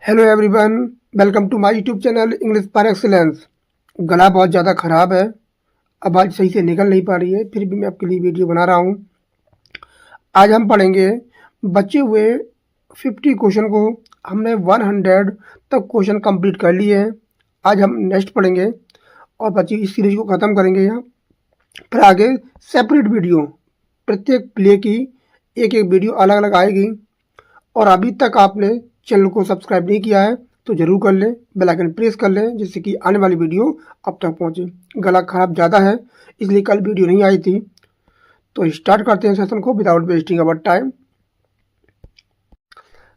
Hello everyone, welcome to my YouTube channel English par excellence. गला बहुत ज़्यादा ख़राब है, आवाज़ सही से निकल नहीं पा रही है, फिर भी मैं आपके लिए वीडियो बना रहा हूँ। आज हम पढ़ेंगे बचे हुए 50 क्वेश्चन को। हमने 100 तक क्वेश्चन कंप्लीट कर लिए हैं। आज हम नेक्स्ट पढ़ेंगे और बची इस सीरीज को ख़त्म करेंगे यहाँ। फिर आगे सेपरेट वीडियो, प्रत्येक प्ले की एक एक वीडियो अलग अलग आएगी। और अभी तक आपने चैनल को सब्सक्राइब नहीं किया है तो ज़रूर कर लें, बेल आइकन प्रेस कर लें, जिससे कि आने वाली वीडियो अब तक पहुंचे। गला खराब ज़्यादा है इसलिए कल वीडियो नहीं आई थी। तो स्टार्ट करते हैं सेशन को विदाउट वेस्टिंग अवर टाइम।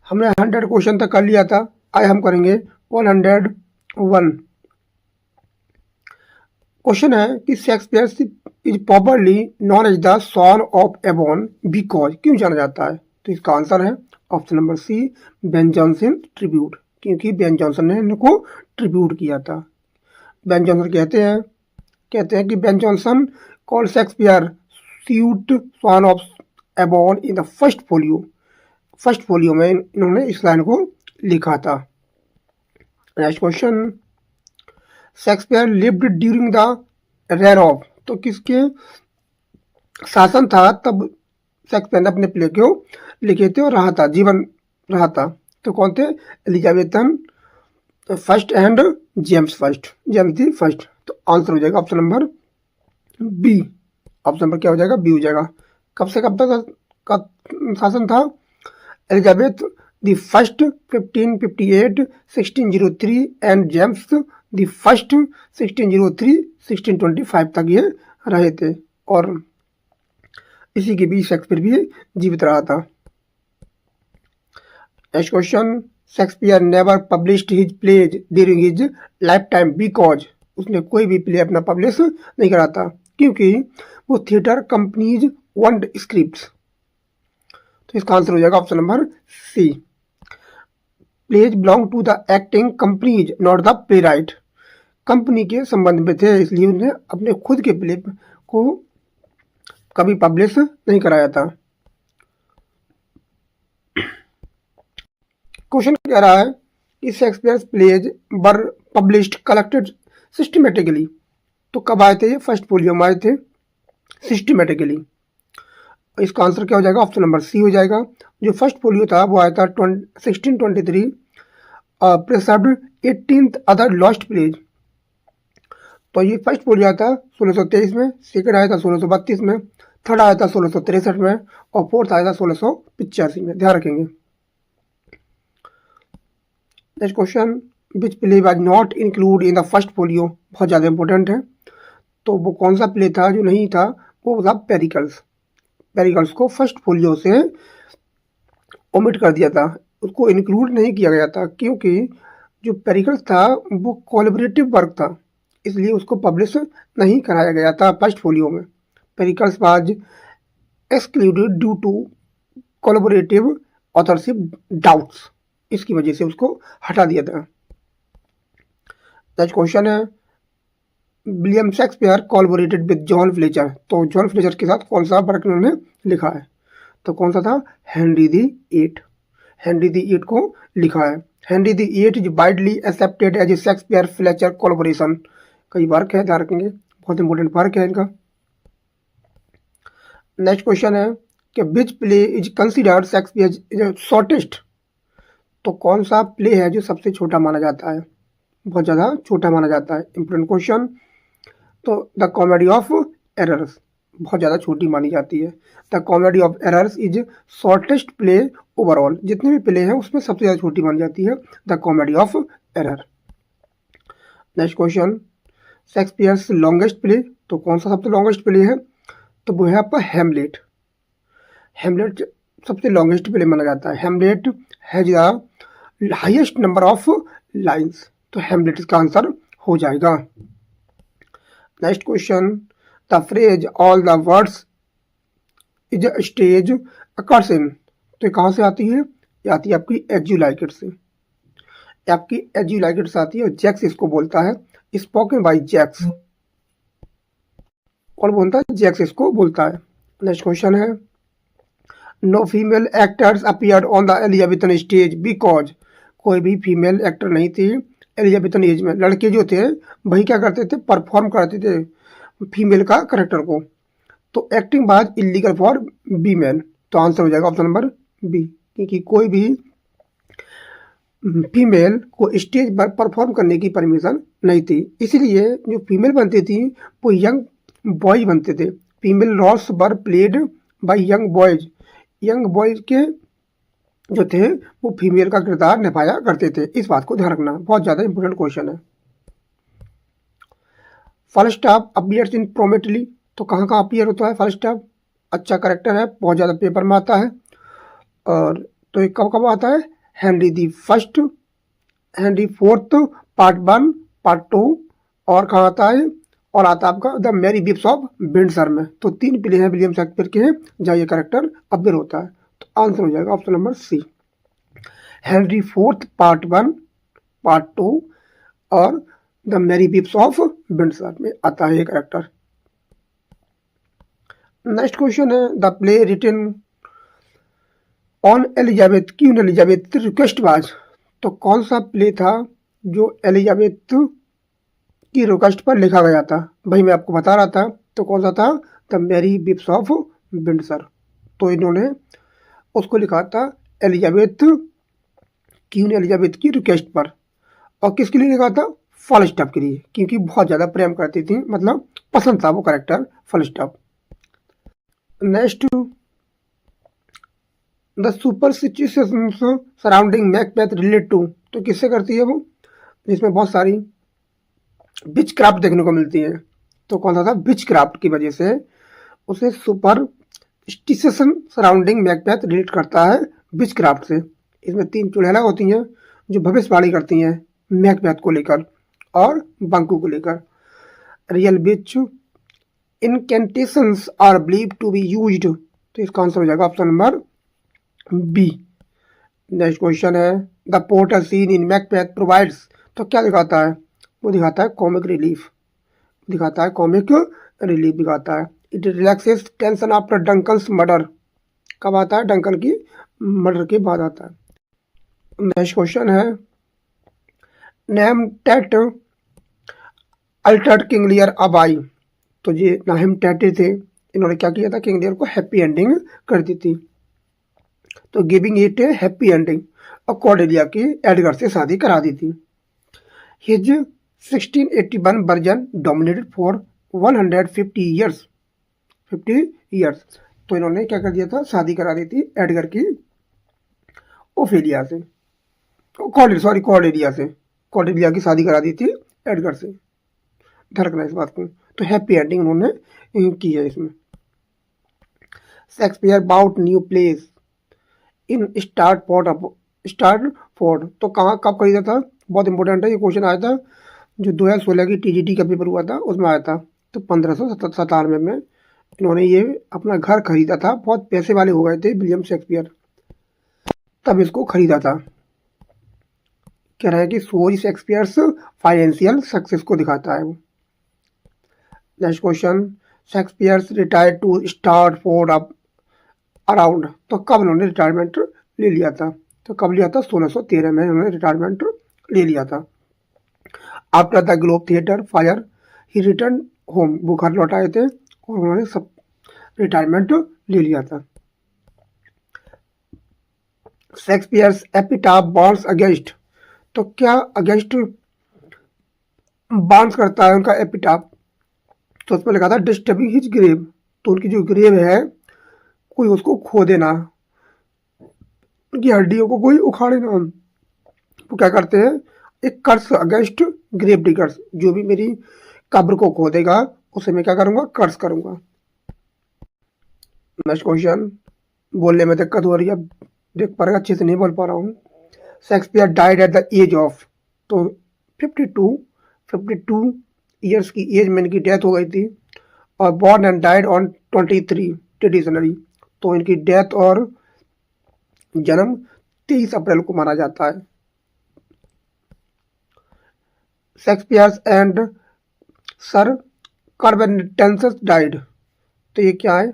हमने 100 क्वेश्चन तक कर लिया था, आज हम करेंगे 101। क्वेश्चन है कि Shakespeare is popularly known as the son of Avon because, क्यों जाना जाता है? तो इसका आंसर है option number C, Ben Jonson tribute, क्योंकि बेन जॉनसन ने इनको ट्रिब्यूट किया था। बेन जॉनसन कहते हैं कि Ben Jonson called Shakespeare suit sun of Avon in the first folio में इन्होंने इस लाइन को लिखा था। Next question, Shakespeare lived during the rain of, तो किसके शासन था तब शेक्सपियर ने अपने प्ले को लिखे थे और जीवन रहा था? तो कौन थे? Elizabethan first and James the first. तो आंसर हो जाएगा option number B. Option number क्या हो जाएगा? बी हो जाएगा। कब से कब तक का शासन था? Elizabeth the first 1558 1603 and James the first 1603 1625 तक ये रहे थे और इसी के बीच शेक्सपियर भी जीवित रहा था। Next question, Shakespeare never published his plays during his lifetime because, उसने कोई भी प्ले अपना पब्लिश नहीं करा था क्योंकि वो थिएटर कंपनीज वांट स्क्रिप्ट्स। तो इसका आंसर हो जाएगा option number C, plays belong to the acting companies not the playwright, company के संबंध में थे इसलिए उन्हें अपने खुद के प्ले को कभी पब्लिश नहीं कराया था। क्वेश्चन कह रहा है कि Shakespeare pledge were published collected systematically, तो कब आए थे? ये फर्स्ट फोलियो में आए थे सिस्टमेटिकली। इसका आंसर क्या हो जाएगा? ऑप्शन नंबर सी हो जाएगा। जो फर्स्ट फोलियो था वो आया था 1623, preserved 18th other lost pledge. तो ये फर्स्ट फोलियो आया था 1623 में, सेकंड आया था 1632 में, थर्ड आया था 1663 में और फोर्थ आया था 1685 में। ध्यान रखेंगे। Next question, which play was not include in the first folio, बहुत ज़्यादा इंपॉर्टेंट है। तो वो कौन सा प्ले था जो नहीं था? वो था पेरिकल्स को फर्स्ट फोलियो से ओमिट कर दिया था, उसको इंक्लूड नहीं किया गया था क्योंकि जो पेरिकल्स था वो कोलैबोरेटिव वर्क था, इसलिए उसको पब्लिश नहीं कराया गया था फर्स्ट फोलियो में। Pericles was excluded due to collaborative authorship doubts, इसकी वजह से उसको हटा दिया था। नेक्स्ट क्वेश्चन है, William Shakespeare collaborated with John Fletcher, तो जॉन फ्लेचर के साथ कौन सा वर्क उन्होंने लिखा है? तो कौन सा था? हेनरी द एट को लिखा है। Henry the eight is widely accepted as a Shakespeare Fletcher collaboration. कई वर्क है, ध्यान रखेंगे, बहुत इंपॉर्टेंट वर्क है इनका। नेक्स्ट क्वेश्चन है कि which play is considered Shakespeare shortest, तो कौन सा प्ले है जो सबसे छोटा माना जाता है? बहुत ज़्यादा छोटा माना जाता है, इंपॉर्टेंट क्वेश्चन। तो द कॉमेडी ऑफ एरर्स बहुत ज़्यादा छोटी मानी जाती है। The comedy of errors is shortest play overall, जितने भी प्ले हैं उसमें सबसे ज़्यादा छोटी मानी जाती है the comedy of error. Next question, Shakespeare's longest play, तो कौन सा सबसे लॉन्गेस्ट प्ले है? तो वो है आपका हेमलेट सबसे लॉन्गेस्ट प्ले माना जाता है। Hamlet has the highest number of lines, तो हेमलेट इसका आंसर हो जाएगा। Next question, the phrase all the words is a stage occurs in, तो कहाँ से आती है? ये आती है आपकी एज यू लाइक इट से, आपकी एज यू लाइक इट से आती है। जैक्स इसको बोलता है, स्पोकन बाय जैक्स, और बोलता है जैक्स इसको बोलता है। नेक्स्ट क्वेश्चन है, no female actors appeared on the Elizabethan stage because, कोई भी फीमेल एक्टर नहीं थी एलिजाबेथन एज में। लड़के जो थे वही क्या करते थे, परफॉर्म करते थे फीमेल का करेक्टर को। तो acting was illegal for women. तो आंसर हो जाएगा ऑप्शन नंबर बी, क्योंकि कोई भी फीमेल को स्टेज पर परफॉर्म करने की परमिशन नहीं थी, इसलिए जो फीमेल बनती थी वो यंग बॉयज बनते थे। Female roles were played by young boys. Young boys के जो थे वो फीमेल का किरदार निभाया करते थे। इस बात को ध्यान रखना, बहुत ज़्यादा इंपॉर्टेंट क्वेश्चन है। फॉलस्टाफ अपीयर्स इन प्रोमेटली। तो कहाँ कहाँ अपीयर होता है फॉलस्टाफ? अच्छा करेक्टर है, बहुत ज़्यादा पेपर में आता है। और तो ये कब कब आता है? Henry the first, Henry fourth, part 1, part 2, और कहाँ आता है? और आता है आपका the merry wives of Windsor में। तो 3 प्ले हैं विलियम शेक्सपियर के हैं जहाँ ये करेक्टर अपीयर होता है। तो आंसर हो जाएगा option number C, Henry fourth part 1, part 2 और the merry wives of Windsor में आता है ये करेक्टर। नेक्स्ट क्वेश्चन है the play written on Elizabeth, queen Elizabeth request was. तो कौन सा प्ले था जो एलिजाबेथ की रिक्वेस्ट पर लिखा गया था? भाई मैं आपको बता रहा था। तो कौन सा था? The merry wives of Windsor. तो इन्होंने उसको लिखा था एलिजाबेथ, क्वीन एलिजाबेथ की रिक्वेस्ट पर। और किसके लिए लिखा था? फॉलस्टाफ के लिए, क्योंकि बहुत ज़्यादा प्रेम करती थी, मतलब पसंद था वो character Falstaff. Next the superstitions surrounding Macbeth relate to. तो किससे करती है वो? जिसमें बहुत सारी विच क्राफ्ट देखने को मिलती है। तो कौन सा था? विच क्राफ्ट की वजह से उसे सुपरस्टिशन सराउंडिंग मैकबेथ रिलेट करता है विच क्राफ्ट से। इसमें 3 चुड़ैला होती हैं जो भविष्यवाणी करती हैं मैकबेथ को लेकर और बंकू को लेकर। Real witch incantations are believed to be used. तो इसका आंसर हो जाएगा option number B. Next question है the portal scene in Macbeth provides. तो क्या दिखाता है? वो दिखाता है कॉमिक रिलीफ, दिखाता है कॉमिक रिलीफ दिखाता है। It relaxes tension after Duncan's murder. कब आता है? डंकन की मर्डर के बाद आता है। नेक्स्ट क्वेश्चन है name Tate altered King Lear अबाई। तो ये नाहिम टैटे थे, इन्होंने क्या किया था? किंग लियर को हैप्पी एंडिंग कर दी थी। तो giving it A happy ending और कॉर्डेलिया की एडगर से शादी करा दी थी। His 1681 version dominated for 150 years, 50 years. तो इन्होंने क्या कर दिया था? शादी करा दी थी एडगर की ओफेलिया से, कॉर्डेलिया से। कॉर्डेलिया की शादी करा दी थी एडगर से, ध्यान रखना इस बात को। तो हैप्पी एंडिंग उन्होंने की है इसमें। Shakespeare bought New Place in Stratford. तो कहाँ कब खरीदा था? बहुत इंपॉर्टेंट है ये क्वेश्चन, आया था जो 2016 की टीजीटी का पेपर हुआ था उसमें आया था। तो 1597 में इन्होंने ये अपना घर खरीदा था। बहुत पैसे वाले हो गए थे विलियम शेक्सपियर, तब इसको खरीदा था। कह रहा है कि सोरी शेक्सपियर्स फाइनेंशियल सक्सेस को दिखाता है वो। Next question Shakespeare's retired to Stratford up around. तो कब उन्होंने रिटायरमेंट ले लिया था? तो कब लिया था? 1613 में उन्होंने रिटायरमेंट ले लिया था। After the globe theatre fire he return home. वो घर लौट आए थे और उन्होंने सब रिटायरमेंट ले लिया था। Shakespeare's epitaph warns against. तो क्या अगेंस्ट बांस करता है उनका एपिटाफ? तो उसमें लिखा था डिस्टर्बिंग हिज ग्रेव। तो उनकी जो ग्रेव है कोई उसको खो देना, उनकी हड्डियों को कोई उखाड़े ना। वो क्या करते हैं? एक कर्स अगेंस्ट ग्रेव डिगर्स। जो भी मेरी कब्र को खो देगा उसे मैं क्या करूंगा? कर्स करूंगा। नेक्स्ट क्वेश्चन, बोलने में दिक्कत हो रही है, देख पा रहा अच्छे से नहीं बोल पा रहा हूँ। Shakespeare died at the age of. तो 52 ईयर्स की एज में इनकी डेथ हो गई थी। और born and died on 23 traditionally. तो इनकी डेथ और जन्म 23 अप्रैल को माना जाता है। Shakespeare's and Cervantes died. तो ये क्या है?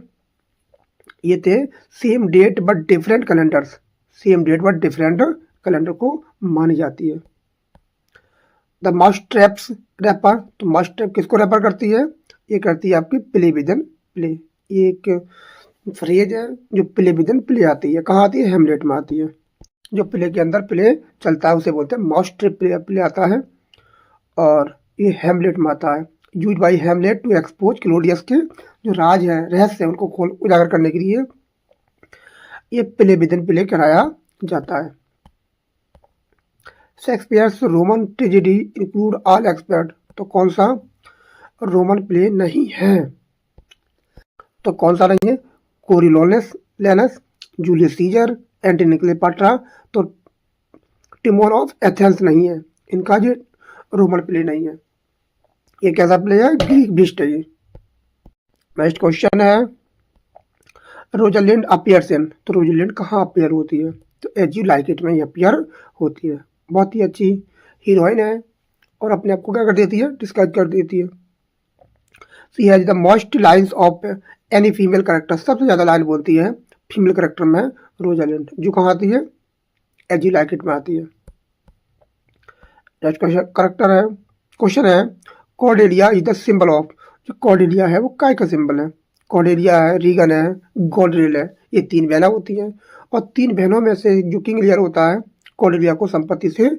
ये थे same date but different calendars, same date but different calendar को मानी जाती है। द माउस ट्रैप्स रैपर, तो माउस ट्रैप किसको रैपर करती है? ये करती है आपकी प्ले विदन प्ले। ये एक फ्रेज है जो प्ले विदन प्ले आती है। कहाँ आती है? हेमलेट में आती है। जो प्ले के अंदर प्ले चलता है उसे बोलते हैं माउस ट्रैप प्ले आता है, और ये हेमलेट में आता है। Use by Hamlet to expose Claudius के जो राज है, रहस्य है, उनको खोल उजागर करने के लिए ये प्ले विदन प्ले कराया जाता है। Shakespeare's Roman tragedy include all expert, तो कौन सा रोमन प्ले नहीं है? तो कौन सा नहीं है? कोरियोलानस लेनस, जूलियस सीजर, एंटनी क्लेओपेट्रा, तो टिमोन ऑफ एथेंस नहीं है। इनका जो रोमन प्ले नहीं है। ये कैसा प्ले है? ग्रीक बिस्ट है ये। नेक्स्ट क्वेश्चन है रोजालिंड अपीयर्स इन, तो रोजालिंड कहाँ अपीयर होती है? तो एज यू लाइक इट में अपीयर होती है। बहुत ही अच्छी हीरोइन है और अपने आप को क्या कर देती है? डिस्क्राइब कर देती है। She has the most lines of any female character, सबसे ज़्यादा लाइन बोलती है फीमेल कैरेक्टर में रोजालिंड, जो कहाँ आती है? एज यू लाइक इट में आती है। नेक्स्ट क्वेश्चन है Cordelia is the symbol of, जो कॉर्डेलिया है वो काय का सिंबल है? कॉर्डेलिया है, रीगन है, गोल्ड्रेल है, ये 3 बहनें होती हैं, और 3 बहनों में से जो किंग लियर होता है कॉर्डेलिया को संपत्ति से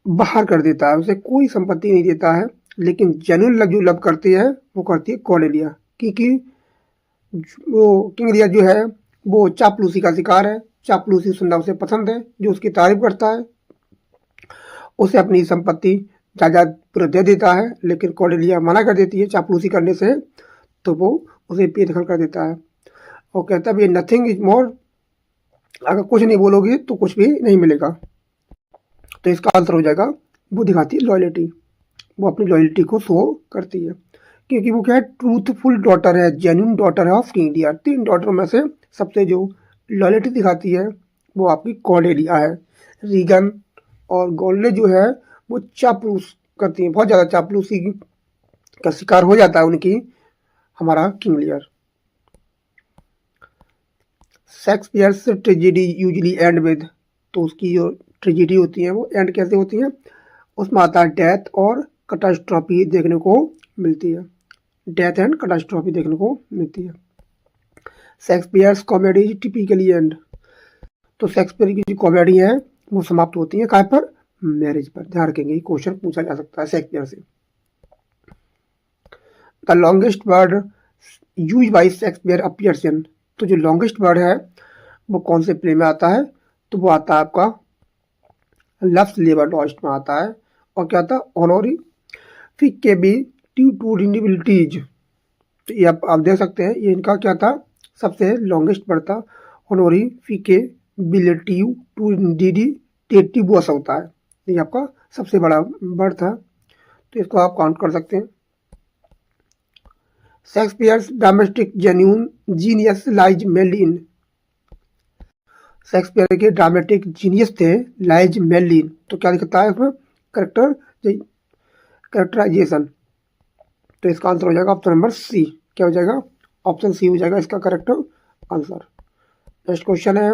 बाहर कर देता है, उसे कोई संपत्ति नहीं देता है, लेकिन जेन्युइन लव जो लव करती है वो करती है कॉर्डेलिया, क्योंकि वो किंग लियर जो है वो चापलूसी का शिकार है। चापलूसी सुनना उसे पसंद है, जो उसकी तारीफ करता है उसे अपनी संपत्ति जायदाद पूरा दे देता है, लेकिन कॉर्डेलिया मना कर देती है चापलूसी करने से, तो वो उसे बेदखल कर देता है और कहता है नथिंग इज मोर, अगर कुछ नहीं बोलोगे तो कुछ भी नहीं मिलेगा। तो इसका आंसर हो जाएगा, वो दिखाती है लॉयल्टी, वो अपनी लॉयल्टी को शो करती है, क्योंकि वो क्या है? ट्रूथफुल डॉटर है, जेन्युइन डॉटर है ऑफ किंग लियर। 3 डॉटरों में से सबसे जो लॉयल्टी दिखाती है वो आपकी कॉर्डेलिया है। रीगन और गोल्डे जो है वो चापलूस करती हैं, बहुत ज़्यादा चापलूसी का शिकार हो जाता है उनकी हमारा King Lear. Shakespeare's tragedy usually and with, तो उसकी जो ट्रेजेडी होती है वो एंड कैसे होती है? उसमें आता है डेथ और कैटास्ट्रॉफी देखने को मिलती है। डेथ एंड कैटास्ट्रॉफी देखने को मिलती है। शेक्सपियर्स कॉमेडी टिपिकली एंड, तो शेक्सपियर की जो कॉमेडी है वो समाप्त होती है काय पर? मैरिज पर। ध्यान रखेंगे, क्वेश्चन पूछा जा सकता है शेक्सपियर से। The longest word use by Shakespeare appears इन, तो जो लॉन्गेस्ट वर्ड है वो कौन से प्ले में आता है? तो वो आता है आपका लव्स लेबर लॉस्ट में आता है, और क्या आता है? ऑनोरी फिकेबिलिटी टू रिन्यूबिलिटीज, तो ये आप देख सकते हैं, ये इनका क्या था? सबसे लॉन्गेस्ट वर्ड था। ऑनोरी फिकेबिलिटी टू रिन्यूबिलिटी होता है, ये आपका सबसे बड़ा वर्ड था, तो इसको आप काउंट कर सकते हैं। Shakespeare's dramatic genuine genius lies mainly इन, शेक्सपियर के ड्रामेटिक जीनियस थे लाइज मेनली इन, तो क्या दिखता है इसमें? कैरेक्टराइजेशन। तो इसका आंसर हो जाएगा ऑप्शन नंबर सी। क्या हो जाएगा? ऑप्शन सी हो जाएगा इसका करेक्ट आंसर। नेक्स्ट क्वेश्चन है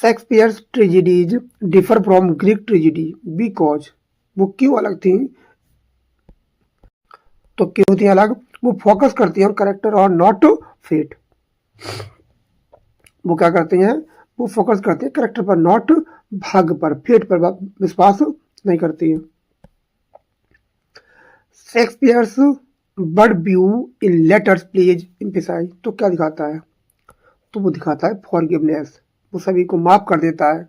Shakespeare's tragedies differ from Greek tragedy because, वो क्यों अलग थी? तो क्यों होती है अलग? वो फोकस करती है और करेक्टर और नॉट फेट। वो क्या करती हैं? वो फोकस करते हैं करेक्टर पर, नॉट भाग्य पर, फेट पर विश्वास नहीं करती है। Shakespeare's bird view in letters please emphasise, तो क्या दिखाता है? तो वो दिखाता है फॉरगिवनेस, वो सभी को माफ कर देता है।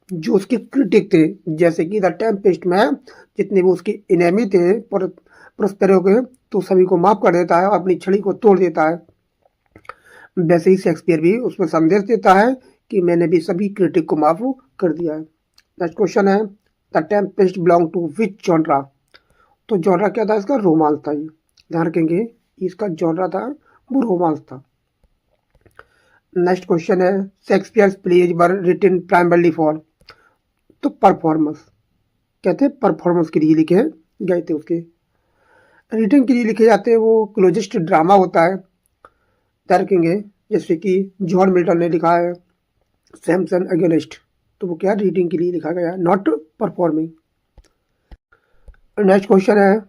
जो उसके क्रिटिक थे, जैसे कि द टेम्पेस्ट में जितने भी उसके इनेमी थे प्रोस्पेरो के, तो सभी को माफ कर देता है और अपनी छड़ी को तोड़ देता है। वैसे ही शेक्सपियर भी उसमें संदेश देता है कि मैंने भी सभी क्रिटिक को माफ कर दिया है। नेक्स्ट क्वेश्चन है the Tempest belong to which genre, तो जॉनरा क्या था इसका? रोमांस था। ये ध्यान रखेंगे, इसका जॉनरा था वो रोमांस था। नेक्स्ट क्वेश्चन है Shakespeare's plays were written primarily for, तो परफॉर्मेंस, कहते हैं परफॉर्मेंस के लिए लिखे गए थे। उसके रिटन के लिए लिखे जाते हैं, वो क्लोजेस्ट ड्रामा होता है। ध्यान रखेंगे, जैसे कि जॉन मिल्टन ने लिखा है, सैमसन अगेनिस्ट, तो वो क्या रीडिंग के लिए लिखा गया, नॉट परफॉर्मिंग। नेक्स्ट क्वेश्चन है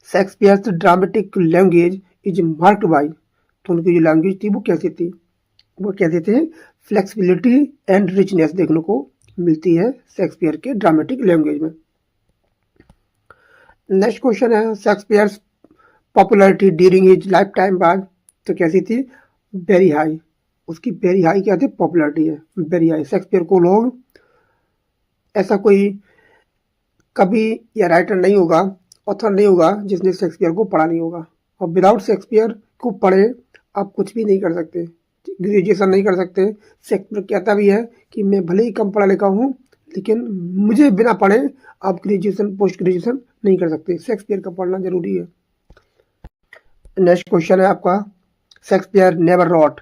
Shakespeare's dramatic language is marked by, तो उनकी जो लैंग्वेज थी वो कैसी थी, वो कहते थे फ्लेक्सिबिलिटी एंड रिचनेस देखने को मिलती है शेक्सपियर के ड्रामेटिक लैंग्वेज में। नेक्स्ट क्वेश्चन है Shakespeare's popularity during his life time बाद, तो कैसी थी, वेरी हाई, उसकी वेरी हाई क्या थी, पॉपुलैरिटी है वेरी हाई। शेक्सपियर को लोग, ऐसा कोई कभी या राइटर नहीं होगा, ऑथर नहीं होगा जिसने शेक्सपियर को पढ़ा नहीं होगा, और विदाउट शेक्सपियर को पढ़े आप कुछ भी नहीं कर सकते, ग्रेजुएशन नहीं कर सकते। शेक्सपियर कहता भी है कि मैं भले ही कम पढ़ा लिखा हूँ लेकिन मुझे बिना पढ़े आप ग्रेजुएशन पोस्ट ग्रेजुएशन नहीं कर सकते, शेक्सपियर का पढ़ना जरूरी है। नेक्स्ट क्वेश्चन है आपका शेक्सपियर नेवर रॉट,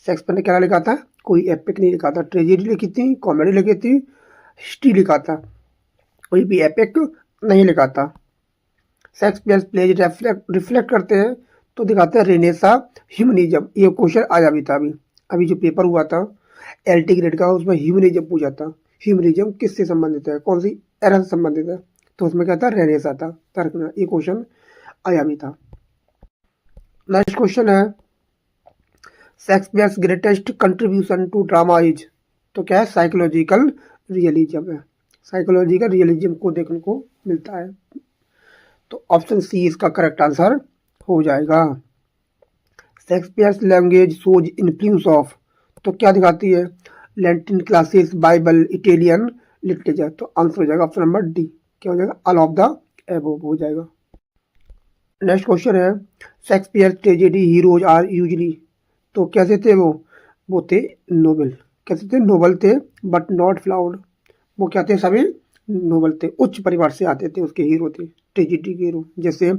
शेक्सपियर ने क्या लिखा था, कोई एपिक नहीं लिखा था, ट्रेजेडी लिखी थी, कॉमेडी लिखी थी, हिस्ट्री लिखा था, कोई भी एपिक नहीं लिखा था। शेक्सपियर प्लेज रिफ्लेक्ट करते हैं तो दिखाते हैं रेनेसा ह्यूमनिज्म, ये क्वेश्चन आया भी था अभी जो पेपर हुआ था LT ग्रेड का, उसमें ह्यूमनिज्म पूछा था, ह्यूमनिज्म किससे संबंधित है, कौन सी एरा से संबंधित है, तो उसमें क्या था, रेनेसा था, तर्क, ये क्वेश्चन आया भी था। नेक्स्ट क्वेश्चन है Shakespeare's greatest contribution to drama is, तो क्या है, साइकोलॉजिकल रियलिज्म है, साइकोलॉजिकल रियलिज्म को देखने को मिलता है, तो ऑप्शन सी इसका करेक्ट आंसर हो जाएगा। Shakespeare's language shows influence of, तो क्या दिखाती है, Latin classes, Bible, Italian literature, तो आंसर हो जाएगा ऑप्शन नंबर डी, क्या हो जाएगा, ऑल ऑफ द एबोव हो जाएगा। नेक्स्ट क्वेश्चन है Shakespeare tragedy heroes are usually, तो कैसे थे वो थे नोबल, कैसे थे, नोबल थे बट नॉट फ्लाउड, वो क्या थे, सभी नोबल थे, उच्च परिवार से आते थे, उसके हीरो थे ट्रेजेडी के हीरो, जैसे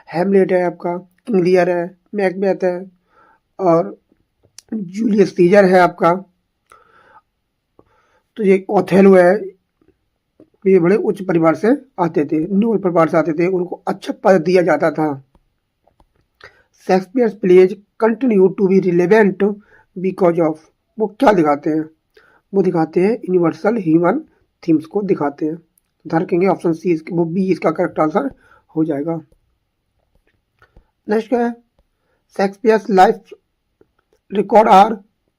हैमलेट है आपका, किंग लियर है, मैकबेथ है, और जूलियस सीजर है आपका, तो ये ओथेलो है, ये बड़े उच्च परिवार से आते थे, नोबल परिवार से आते थे, उनको अच्छा पद दिया जाता था। Shakespeare plays continue to be relevant because of, वो क्या दिखाते हैं, वो दिखाते हैं यूनिवर्सल ह्यूमन थीम्स को दिखाते हैं, ध्यान रखेंगे ऑप्शन सी वो बी इसका करेक्ट आंसर हो जाएगा। नेक्स्ट क्या है शेक्सपियर्स लाइफ रिकॉर्ड आर,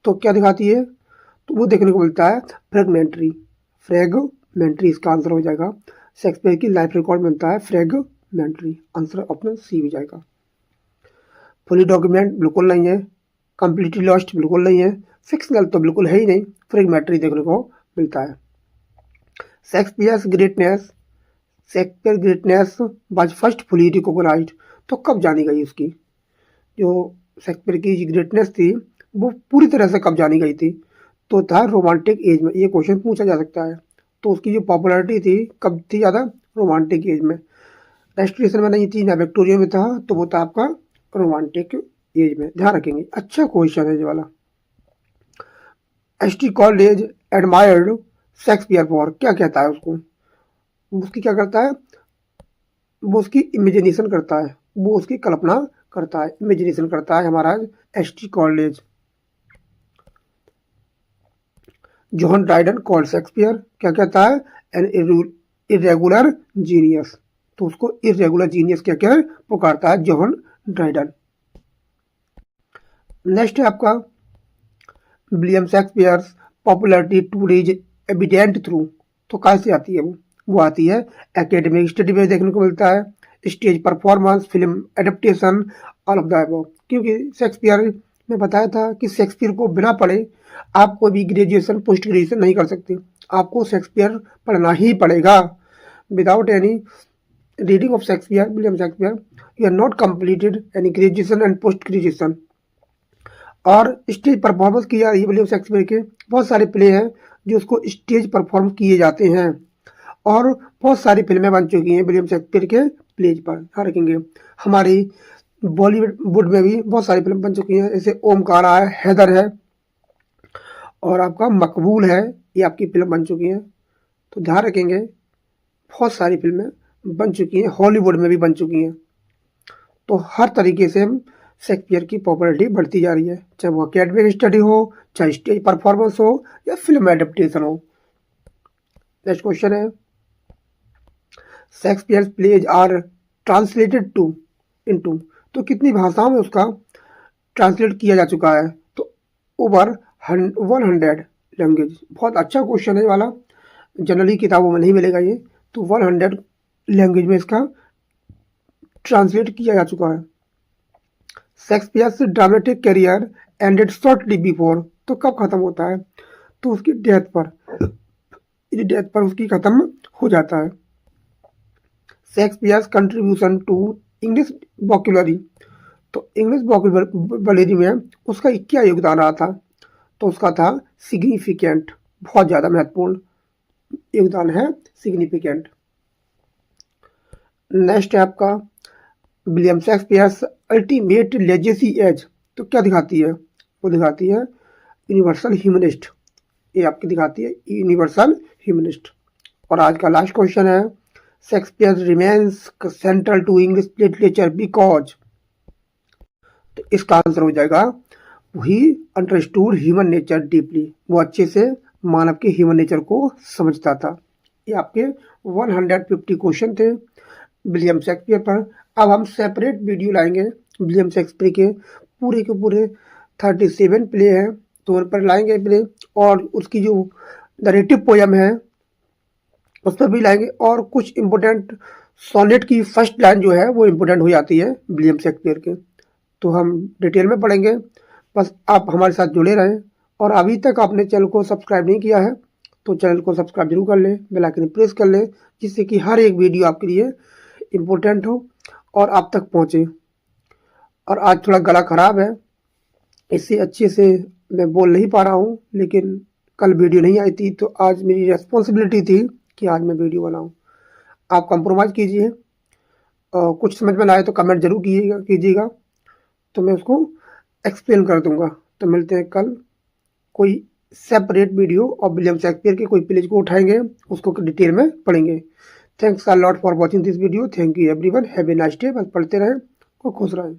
तो क्या दिखाती है, तो वो देखने को मिलता है फ्रेगमेंट्री इसका आंसर हो जाएगा, शेक्सपियर की लाइफ रिकॉर्ड मिलता है फ्रेगमेंट्री, आंसर ऑप्शन सी हो जाएगा। फुली डॉक्यूमेंट बिल्कुल नहीं है, कंप्लीटली लॉस्ट बिल्कुल नहीं है, फिक्शनल तो बिल्कुल है ही नहीं, फ्रेगमेंट्री देखने को मिलता है। Shakespeare's greatness was first fully recognised, तो कब जानी गई उसकी, जो शेक्सपियर की ग्रेटनेस थी वो पूरी तरह से कब जानी गई थी, तो था रोमांटिक एज में, ये क्वेश्चन पूछा जा सकता है, तो उसकी जो पॉपुलैरिटी थी कब थी ज़्यादा, रोमांटिक एज में, रेस्टोरेशन में नहीं थी ना विक्टोरिया में था, तो वो था आपका रोमांटिक एज में, ध्यान रखेंगे, अच्छा क्वेश्चन है ये वाला। ST college admired Shakespeare for, क्या कहता है उसको, उसकी क्या करता है, वो उसकी इमेजिनेशन करता है, वो उसकी कल्पना करता है, इमेजिनेशन करता है हमारा ST college. John Dryden called Shakespeare, क्या कहता है, एन इरेगुलर जीनियस, तो उसको इरेगुलर जीनियस क्या क्या पुकारता है जॉन ड्राइडन। नेक्स्ट है आपका William Shakespeare popularity today is evident through, तो कैसे आती है वो आती है एकेडमिक स्टडी में देखने को मिलता है, stage performance, film adaptation, all of the above, क्योंकि शेक्सपियर में बताया था कि शेक्सपियर को बिना पढ़े आप कोई भी ग्रेजुएशन पोस्ट ग्रेजुएशन नहीं कर सकते, आपको शेक्सपियर पढ़ना ही पड़ेगा, without any reading of Shakespeare, William Shakespeare you are not completed any graduation and post graduation. और स्टेज परफॉर्मेंस की जा रही है विलियम शेक्सपियर के, बहुत सारे प्ले हैं जो उसको स्टेज परफॉर्म किए जाते हैं, और बहुत सारी फिल्में बन चुकी हैं विलियम शेक्सपियर के प्लेज पर, ध्यान रखेंगे। हमारी बॉलीवुड में भी बहुत सारी फिल्म बन चुकी हैं, जैसे ओमकारा है, हैदर है, और आपका मकबूल है, ये आपकी फिल्म बन चुकी हैं, तो ध्यान रखेंगे बहुत सारी फिल्में बन चुकी हैं, हॉलीवुड में भी बन चुकी हैं, तो हर तरीके से शेक्सपियर की पॉपुलैरिटी बढ़ती जा रही है, चाहे वो अकेडमिक स्टडी हो, चाहे स्टेज परफॉर्मेंस हो या फिल्म एडेप्टेशन हो। नेक्स्ट क्वेश्चन है, Shakespeare plays are translated to into, तो कितनी भाषाओं में उसका ट्रांसलेट किया जा चुका है? तो ओवर 100 लैंग्वेज। बहुत अच्छा क्वेश्चन है ये वाला, जनरली किताबों में नहीं मिलेगा ये। तो 100 लैंग्वेज में इसका ट्रांसलेट किया जा चुका है। Shakespeare's dramatic career ended shortly before, तो कब खत्म होता है? तो उसकी डेथ पर उसकी खत्म हो जाता है। Shakespeare's contribution to English vocabulary, तो इंग्लिश वोकैबुलरी में उसका क्या योगदान रहा था? तो उसका था सिग्निफिकेंट, बहुत ज़्यादा महत्वपूर्ण योगदान है सिग्निफिकेंट। नेक्स्ट है आपका William Shakespeare's ultimate legacy as, तो क्या दिखाती है? वो दिखाती है यूनिवर्सल ह्यूमनिस्ट, ये आपकी दिखाती है यूनिवर्सल ह्यूमनिस्ट। और आज का लास्ट क्वेश्चन है, Shakespeare remains central to English literature because, तो इसका आंसर हो जाएगा वही अंडरस्टूड ह्यूमन नेचर डीपली, वो अच्छे से मानव के ह्यूमन नेचर को समझता था। ये आपके 150 क्वेश्चन थे विलियम शेक्सपियर पर। अब हम सेपरेट वीडियो लाएंगे विलियम शेक्सपियर के पूरे 37 प्ले हैं, तो उन पर लाएंगे प्ले, और उसकी जो नरेटिव पोयम है उस पर भी लाएंगे, और कुछ इम्पोर्टेंट सोनेट की फर्स्ट लाइन जो है वो इम्पोर्टेंट हो जाती है विलियम शेक्सपियर के, तो हम डिटेल में पढ़ेंगे। बस आप हमारे साथ जुड़े रहें, और अभी तक आपने चैनल को सब्सक्राइब नहीं किया है तो चैनल को सब्सक्राइब जरूर कर लें, बेल आइकन प्रेस कर लें, जिससे कि हर एक वीडियो आपके लिए इम्पोर्टेंट हो और आप तक पहुँचे। और आज थोड़ा गला ख़राब है, इससे अच्छे से मैं बोल नहीं पा रहा हूँ, लेकिन कल वीडियो नहीं आई थी तो आज मेरी रेस्पॉन्सिबिलिटी थी कि आज मैं वीडियो बनाऊँ। आप कंप्रोमाइज़ कीजिए, कुछ समझ में ना आए तो कमेंट जरूर कीजिएगा, तो मैं उसको एक्सप्लेन कर दूंगा। तो मिलते हैं कल कोई सेपरेट वीडियो, और विलियम शेक्सपियर के कोई पेज को उठाएंगे, उसको डिटेल में पढ़ेंगे। Thanks a lot for watching this video. Thank you everyone, have a nice day. बस पढ़ते रहें और खुश रहें।